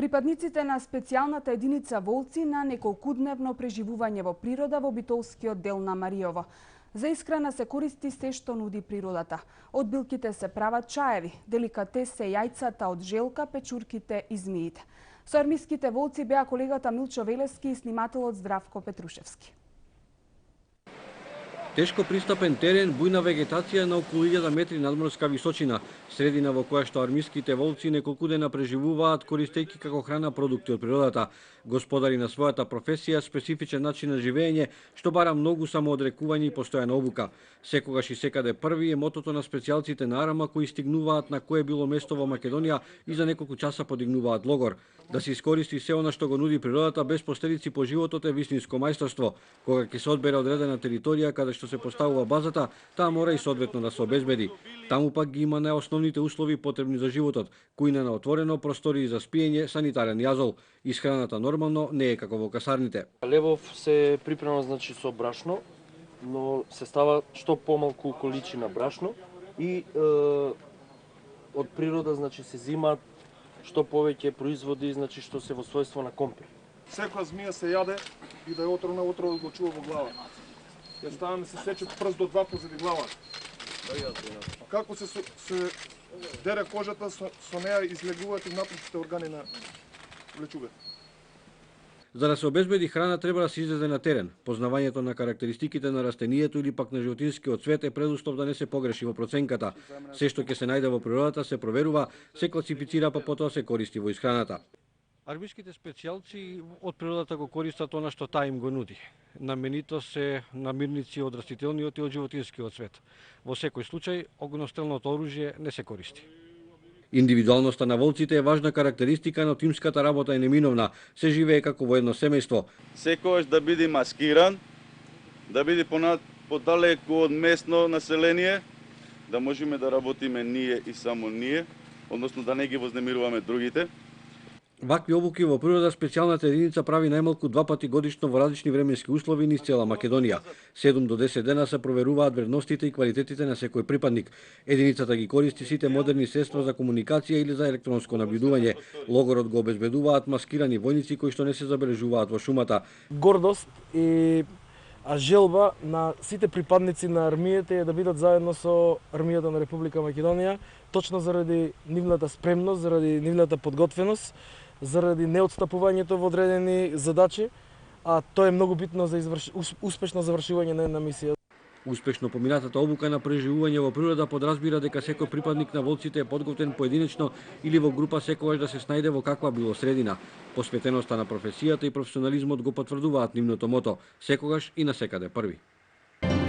Припадниците на специјалната единица волци на неколкудневно преживување во природа во битолскиот дел на Мариово. За исхрана се користи се што нуди природата. Од билките се прават чаеви, деликатес се јајцата од желка, печурките и змиите. Со армиските волци беа колегата Милчо Велески и снимателот Здравко Петрушевски. Тешко пристапен терен, бујна вегетација на околу 1000 метри надморска височина, средина во која што армиските волци неколку дена преживуваат користејќи како храна продукти од природата, господари на својата професија, специфичен начин на живење, што бара многу самоодрекување и постојана обука. Секогаш и секаде први е мотото на специјалците на Арама кои стигнуваат на кое било место во Македонија и за неколку часа подигнуваат логор. Да се искористи се она што го нуди природата без последици по животот е вистинско мајсторство. Кога ќе се одбере одредена територија каде што се поставува базата, таа мора и соодветно да се обезбеди. Таму пак ги има најосновните услови потребни за животот: кујна на отворено, простории за спиење, санитарен јазол. Исхраната нормално не е како во касарните. Левов се припрема со брашно, но се става што помалку количина брашно и од природа се зимаат што повеќе производи што се во својство на компир. Секоја змија се јаде и да е отровна, отровот го чува во глава. Ја ставаме се сече прст до два позади глава. Како се дере кожата, со неа излегуваат и внатрешните органи на влечугата. За да се обезбеди храна треба да се излезе на терен. Познавањето на карактеристиките на растенијето или пак на животинскиот свет е предуслов да не се погреши во проценката. Се што ќе се најде во природата се проверува, се класифицира, па потоа се користи во исхраната. Армиските специјалци од природата го користат она што таа им го нуди. Наменито се намирници од растителниот и од животинскиот свет. Во секој случај, огнестрелното оружје не се користи. Индивидуалноста на волците е важна карактеристика, но тимската работа е неминовна. Се живее како во едно семејство. Секојаш да биде маскиран, да биде подалеку од местно население, да можеме да работиме ние и само ние, односно да не ги вознемируваме другите. Вакви обуки во природа специјалната единица прави најмалку 2 пати годишно во различни временски услови низ цела Македонија. 7 до 10 дена се проверуваат вредностите и квалитетите на секој припадник. Единицата ги користи сите модерни средства за комуникација или за електронско набљудување. Логорот го обезбедуваат маскирани војници кои што не се забележуваат во шумата. Гордост и желба на сите припадници на армијата е да бидат заедно со армијата на Република Македонија, точно заради нивната спремност, заради нивната подготвеност, заради неотстапувањето во одредени задачи, а тоа е многу битно за успешно завршување на една мисија. Успешно поминатата обука на преживување во природа подразбира дека секој припадник на волците е подготвен поединечно или во група секогаш да се снајде во каква било средина. Посветеноста на професијата и професионализмот го потврдуваат нивното мото, секогаш и на секаде први.